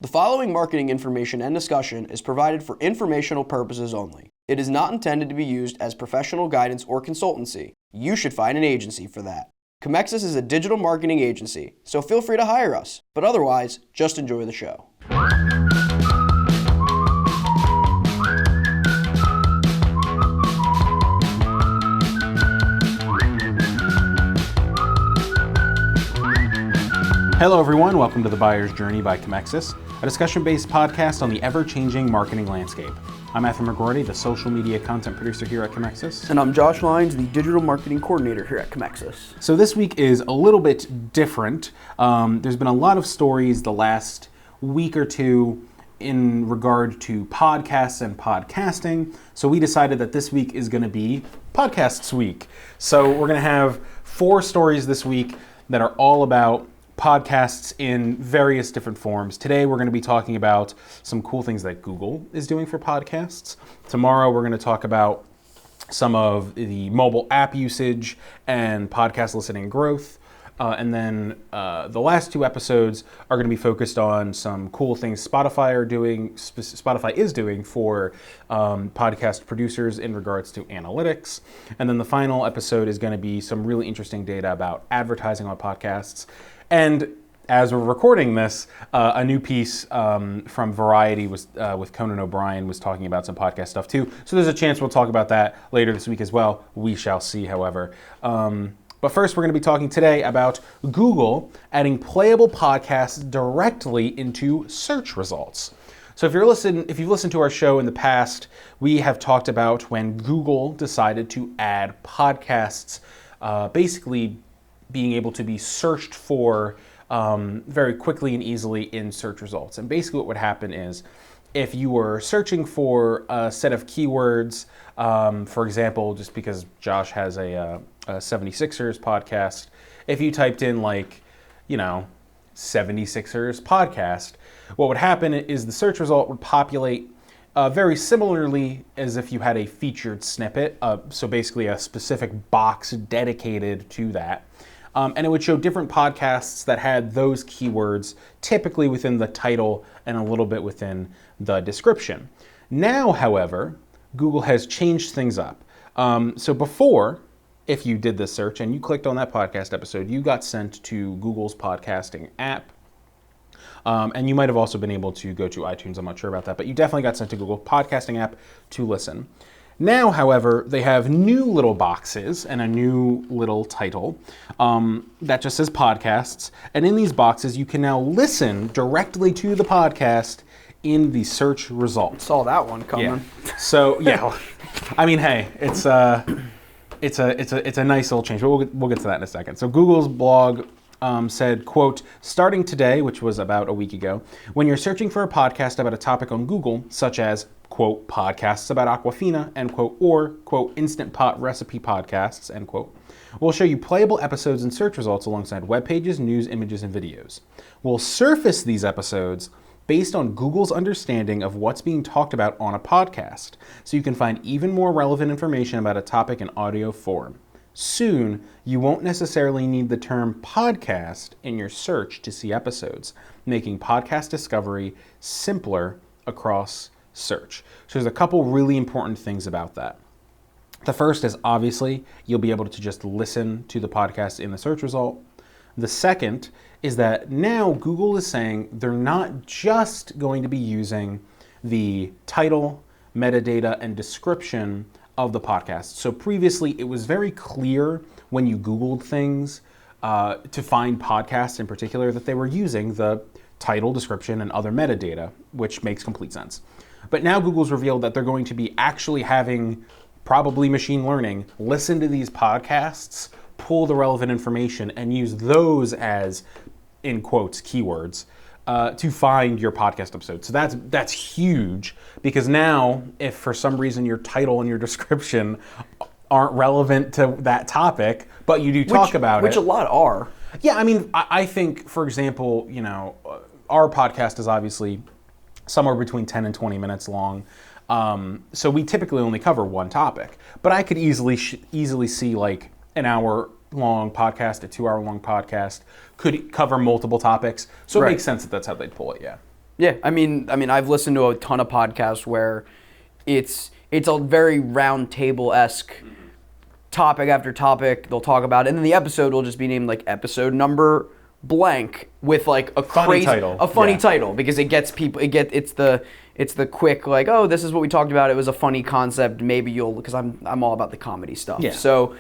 The following marketing information and discussion is provided for informational purposes only. It is not intended to be used as professional guidance or consultancy. You should find an agency for that. Comexis is a digital marketing agency, so feel free to hire us. But otherwise, just enjoy the show. Hello everyone, welcome to The Buyer's Journey by Comexis, a discussion-based podcast on the ever-changing marketing landscape. I'm Matthew McGordy, the social media content producer here at Comexis. And I'm Josh Lyons, the digital marketing coordinator here at Comexis. So this week is a little bit different. There's been a lot of stories the last week or two in regard to podcasts and podcasting. So we decided that this week is going to be Podcasts Week. So we're going to have 4 stories this week that are all about podcasts in various different forms. Today we're going to be talking about some cool things that Google is doing for podcasts. Tomorrow we're going to talk about some of the mobile app usage and podcast listening growth. And then the last 2 episodes are going to be focused on some cool things Spotify is doing for podcast producers in regards to analytics. And then the final episode is going to be some really interesting data about advertising on podcasts. And as we're recording this, a new piece from Variety with Conan O'Brien was talking about some podcast stuff too. So there's a chance we'll talk about that later this week as well. We shall see, however. But first, we're going to be talking today about Google adding playable podcasts directly into search results. So if you've listened to our show in the past, we have talked about when Google decided to add podcasts, basically being able to be searched for very quickly and easily in search results. And basically what would happen is if you were searching for a set of keywords, for example, just because Josh has a 76ers podcast, if you typed in 76ers podcast, what would happen is the search result would populate very similarly as if you had a featured snippet, so basically a specific box dedicated to that. And it would show different podcasts that had those keywords, typically within the title and a little bit within the description. Now, however, Google has changed things up. So before, if you did this search and you clicked on that podcast episode, you got sent to Google's podcasting app. And you might have also been able to go to iTunes, I'm not sure about that, but you definitely got sent to Google podcasting app to listen. Now, however, they have new little boxes and a new little title that just says podcasts. And in these boxes, you can now listen directly to the podcast in the search results. Saw that one coming. Yeah. So, yeah, I mean, hey, it's a nice little change, but we'll get to that in a second. So Google's blog said, quote, starting today, which was about a week ago, when you're searching for a podcast about a topic on Google, such as, quote, podcasts about Aquafina, end quote, or, quote, Instant Pot recipe podcasts, end quote, we'll show you playable episodes and search results alongside web pages, news, images, and videos. We'll surface these episodes based on Google's understanding of what's being talked about on a podcast, so you can find even more relevant information about a topic in audio form. Soon, you won't necessarily need the term podcast in your search to see episodes, making podcast discovery simpler across search. So there's a couple really important things about that. The first is obviously you'll be able to just listen to the podcast in the search result. The second is that now Google is saying they're not just going to be using the title, metadata, and description of the podcast. So previously it was very clear when you Googled things to find podcasts in particular that they were using the title, description, and other metadata, which makes complete sense. But now Google's revealed that they're going to be actually having, probably machine learning, listen to these podcasts, pull the relevant information, and use those as, in quotes, keywords, to find your podcast episode. So that's huge, because now if for some reason your title and your description aren't relevant to that topic, but you do talk about it. Which a lot are. Yeah, I mean, I think, for example, our podcast is obviously somewhere between 10 and 20 minutes long. So we typically only cover one topic, but I could easily see like an hour long podcast, a 2 hour long podcast could cover multiple topics. So it makes sense that that's how they'd pull it. Yeah. Yeah, I mean, I've listened to a ton of podcasts where it's a very round table-esque topic after topic they'll talk about, and then the episode will just be named like episode number blank with like a Funny title because it gets people. It's the quick like, oh, this is what we talked about. It was a funny concept. Maybe because I'm all about the comedy stuff. Yeah. So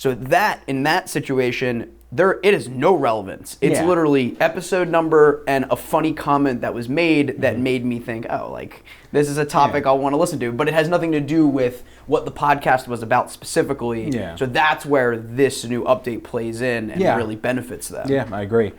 that in that situation, it is no relevance. It's literally episode number and a funny comment that was made that made me think, oh, like this is a topic I'll want to listen to. But it has nothing to do with what the podcast was about specifically. Yeah. So that's where this new update plays in and really benefits them. Yeah, I agree.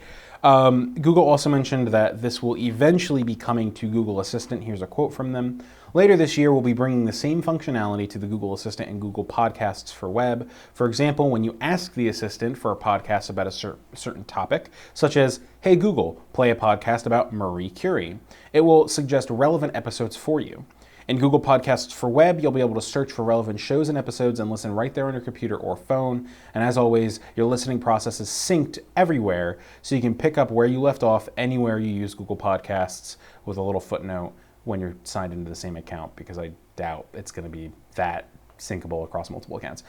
Google also mentioned that this will eventually be coming to Google Assistant. Here's a quote from them. Later this year, we'll be bringing the same functionality to the Google Assistant and Google Podcasts for web. For example, when you ask the Assistant for a podcast about a certain topic, such as, hey Google, play a podcast about Marie Curie, it will suggest relevant episodes for you. In Google Podcasts for web, you'll be able to search for relevant shows and episodes and listen right there on your computer or phone. And as always, your listening process is synced everywhere, so you can pick up where you left off anywhere you use Google Podcasts, with a little footnote when you're signed into the same account, because I doubt it's going to be that syncable across multiple accounts.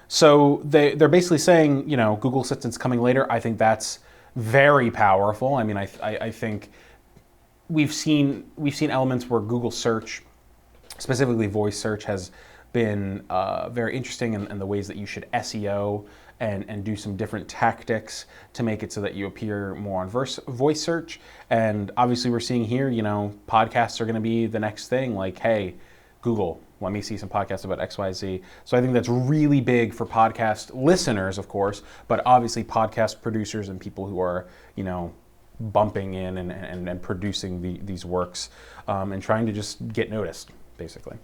So they're basically saying, Google Assistant's coming later. I think that's very powerful. I mean, I think we've seen elements where Google search, specifically voice search, has been very interesting in the ways that you should SEO and do some different tactics to make it so that you appear more on voice search. And obviously we're seeing here, podcasts are going to be the next thing. Like, hey, Google, let me see some podcasts about XYZ. So I think that's really big for podcast listeners, of course, but obviously podcast producers and people who are, bumping in and producing these works and trying to just get noticed, basically.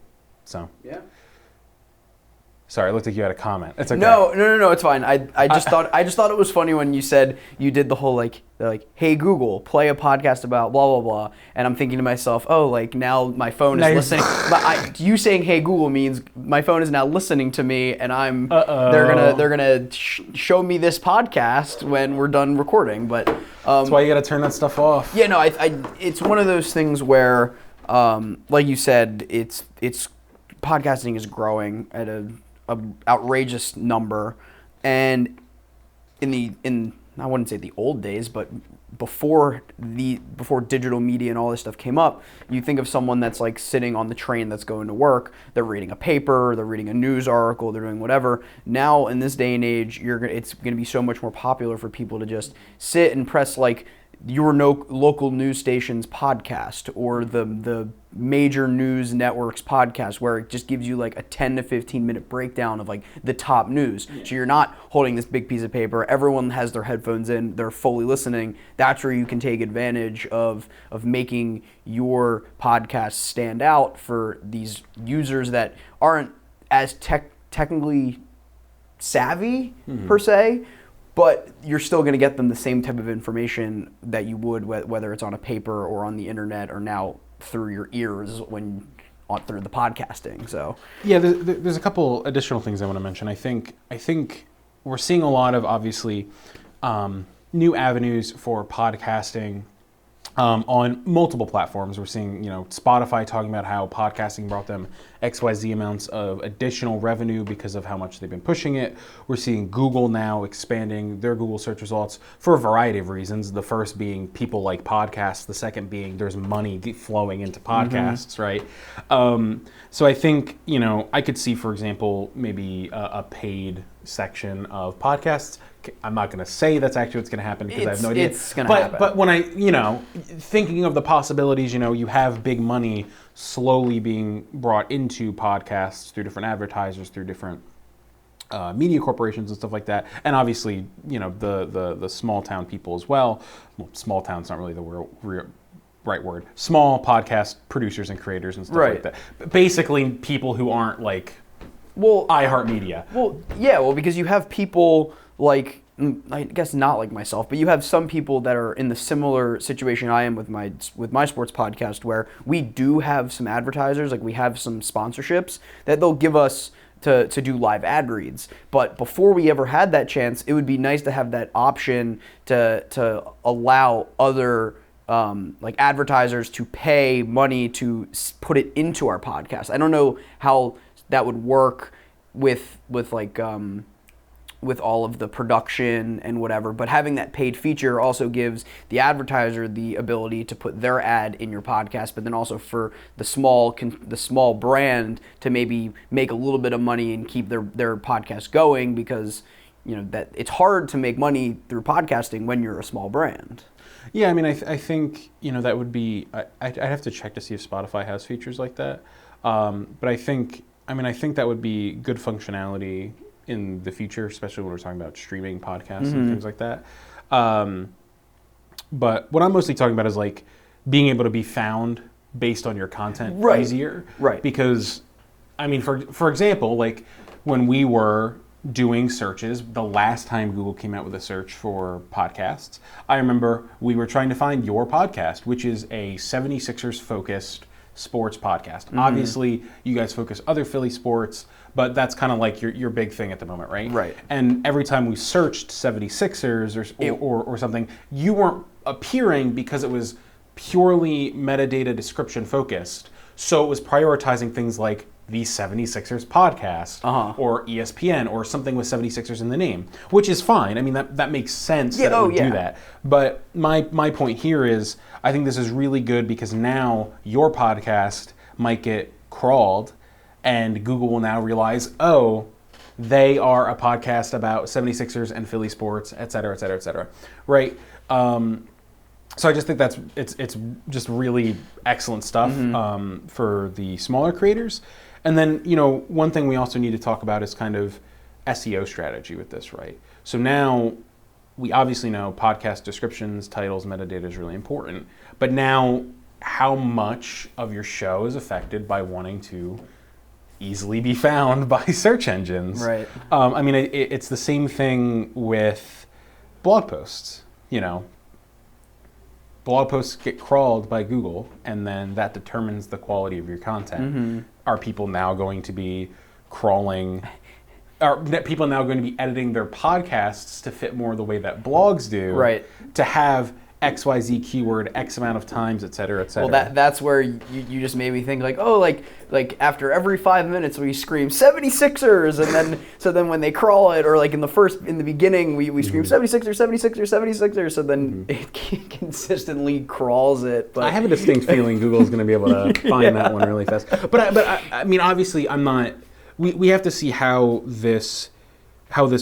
So yeah. Sorry, it looked like you had a comment. It's okay. No, it's fine. I just thought it was funny when you said you did the whole like, hey Google, play a podcast about blah blah blah, and I'm thinking to myself, oh, like now my phone is listening. But you saying hey Google means my phone is now listening to me, and they're gonna show me this podcast when we're done recording. But that's why you got to turn that stuff off. Yeah, no, it's one of those things where, like you said, it's podcasting is growing at a outrageous number, and in I wouldn't say the old days, but before digital media and all this stuff came up, you think of someone that's like sitting on the train that's going to work, they're reading a paper, they're reading a news article, they're doing whatever. Now in this day and age, it's going to be so much more popular for people to just sit and press like your local news station's podcast or the major news networks podcast, where it just gives you like a 10 to 15 minute breakdown of like the top news. So you're not holding this big piece of paper. Everyone has their headphones in, they're fully listening. That's where you can take advantage of making your podcast stand out for these users that aren't as technically savvy per se, but you're still going to get them the same type of information that you would whether it's on a paper or on the internet or now through your ears through the podcasting. So yeah, there's a couple additional things I want to mention. I think we're seeing a lot of obviously new avenues for podcasting on multiple platforms. We're seeing, Spotify talking about how podcasting brought them XYZ amounts of additional revenue because of how much they've been pushing it. We're seeing Google now expanding their Google search results for a variety of reasons. The first being people like podcasts. The second being there's money flowing into podcasts, right? So I think, I could see, for example, maybe a paid section of podcasts. I'm not going to say that's actually what's going to happen because I have no idea. It's going to happen. But when I, thinking of the possibilities, you have big money slowly being brought into podcasts through different advertisers, through different media corporations and stuff like that. And obviously, the small town people as well. Well, small town's not really the right word. Small podcast producers and creators and stuff like that. But basically, people who aren't like iHeartMedia. Well, because you have people like, I guess not like myself, but you have some people that are in the similar situation I am with my sports podcast, where we do have some advertisers, like we have some sponsorships that they'll give us to do live ad reads. But before we ever had that chance, it would be nice to have that option to allow other like advertisers to pay money to put it into our podcast. I don't know how that would work with all of the production and whatever, but having that paid feature also gives the advertiser the ability to put their ad in your podcast, but then also for the small brand to maybe make a little bit of money and keep their podcast going, because that it's hard to make money through podcasting when you're a small brand. Yeah, I mean, I think that would be. I'd have to check to see if Spotify has features like that, but I think that would be good functionality in the future, especially when we're talking about streaming podcasts and things like that. But what I'm mostly talking about is like being able to be found based on your content easier. Right. Because, I mean, for example, like when we were doing searches, the last time Google came out with a search for podcasts, I remember we were trying to find your podcast, which is a 76ers focused sports podcast. Obviously, you guys focus other Philly sports, but that's kind of like your big thing at the moment, right? Right. And every time we searched 76ers or something, you weren't appearing because it was purely metadata description focused. So it was prioritizing things like the 76ers podcast or ESPN or something with 76ers in the name, which is fine. I mean, that makes sense that it would do that. But my point here is I think this is really good because now your podcast might get crawled and Google will now realize, oh, they are a podcast about 76ers and Philly sports, et cetera, et cetera, et cetera. Right? So I just think it's just really excellent stuff for the smaller creators. And then, one thing we also need to talk about is kind of SEO strategy with this, right? So now we obviously know podcast descriptions, titles, metadata is really important. But now how much of your show is affected by wanting to easily be found by search engines? Right. I mean, it's the same thing with blog posts, Blog posts get crawled by Google, and then that determines the quality of your content. Are people now going to be crawling? Are people now going to be editing their podcasts to fit more the way that blogs do? Right. To have XYZ keyword X amount of times, et cetera, et cetera. Well, that's where you just made me think like after every 5 minutes we scream 76ers, and then when they crawl it, or like in the beginning we scream 76ers, 76ers, 76ers, so then it consistently crawls it. But I have a distinct feeling Google's going to be able to find that one really fast. But I mean, obviously, I'm not. We have to see how this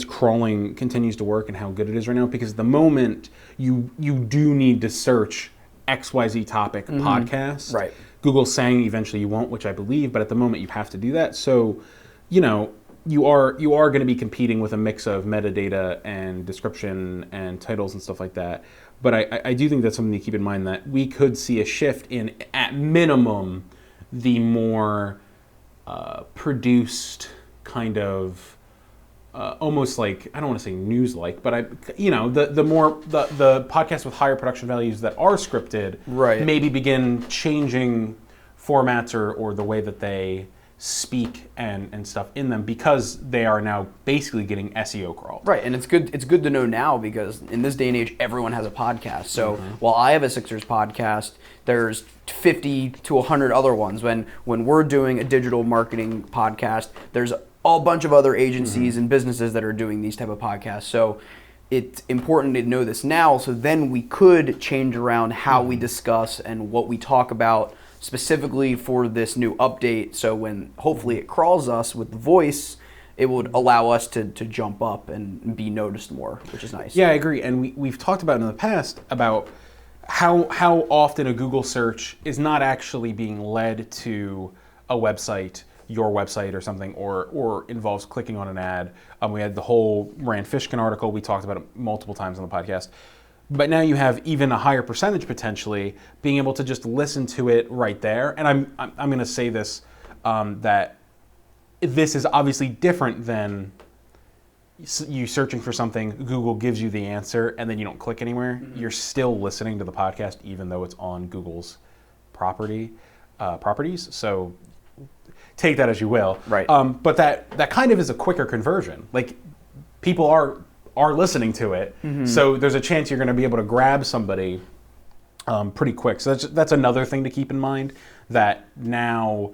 crawling continues to work and how good it is right now, because at the moment you do need to search XYZ topic podcast. Right. Google's saying eventually you won't, which I believe, but at the moment you have to do that. So, you are going to be competing with a mix of metadata and description and titles and stuff like that. But I do think that's something to keep in mind, that we could see a shift in, at minimum, the more produced kind of almost like, I don't want to say news-like, but the podcasts with higher production values that are scripted maybe begin changing formats or the way that they speak and stuff in them, because they are now basically getting SEO crawled. Right, and it's good to know now, because in this day and age everyone has a podcast. So while I have a Sixers podcast, there's 50 to 100 other ones. When we're doing a digital marketing podcast, there's a bunch of other agencies and businesses that are doing these type of podcasts. So it's important to know this now, so then we could change around how we discuss and what we talk about specifically for this new update. So when hopefully it crawls us with the voice, it would allow us to jump up and be noticed more, which is nice. Yeah, I agree. And we've talked about in the past about how often a Google search is not actually being led to a website, your website or something, or involves clicking on an ad. We had the whole Rand Fishkin article. We talked about it multiple times on the podcast. But now you have even a higher percentage potentially being able to just listen to it right there. And I'm going to say this, that this is obviously different than you searching for something, Google gives you the answer, and then you don't click anywhere. You're still listening to the podcast even though it's on Google's properties. So take that as you will. Right. But that kind of is a quicker conversion. Like, people are listening to it, so there's a chance you're going to be able to grab somebody pretty quick. So that's another thing to keep in mind, that now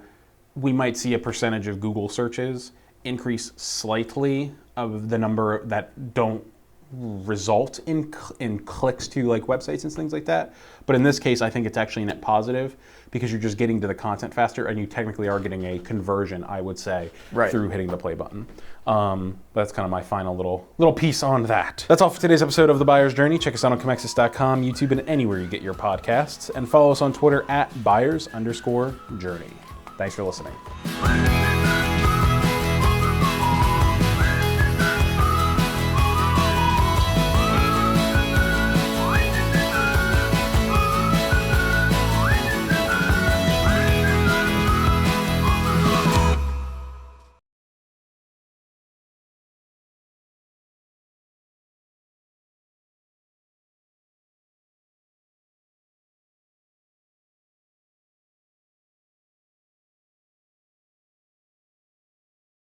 we might see a percentage of Google searches increase slightly of the number that don't result in clicks to like websites and things like that. But in this case, I think it's actually net positive because you're just getting to the content faster, and you technically are getting a conversion, I would say, through hitting the play button. That's kind of my final little piece on that. That's all for today's episode of The Buyer's Journey. Check us out on Comexis.com, YouTube, and anywhere you get your podcasts, and follow us on Twitter at @buyers_journey. Thanks for listening.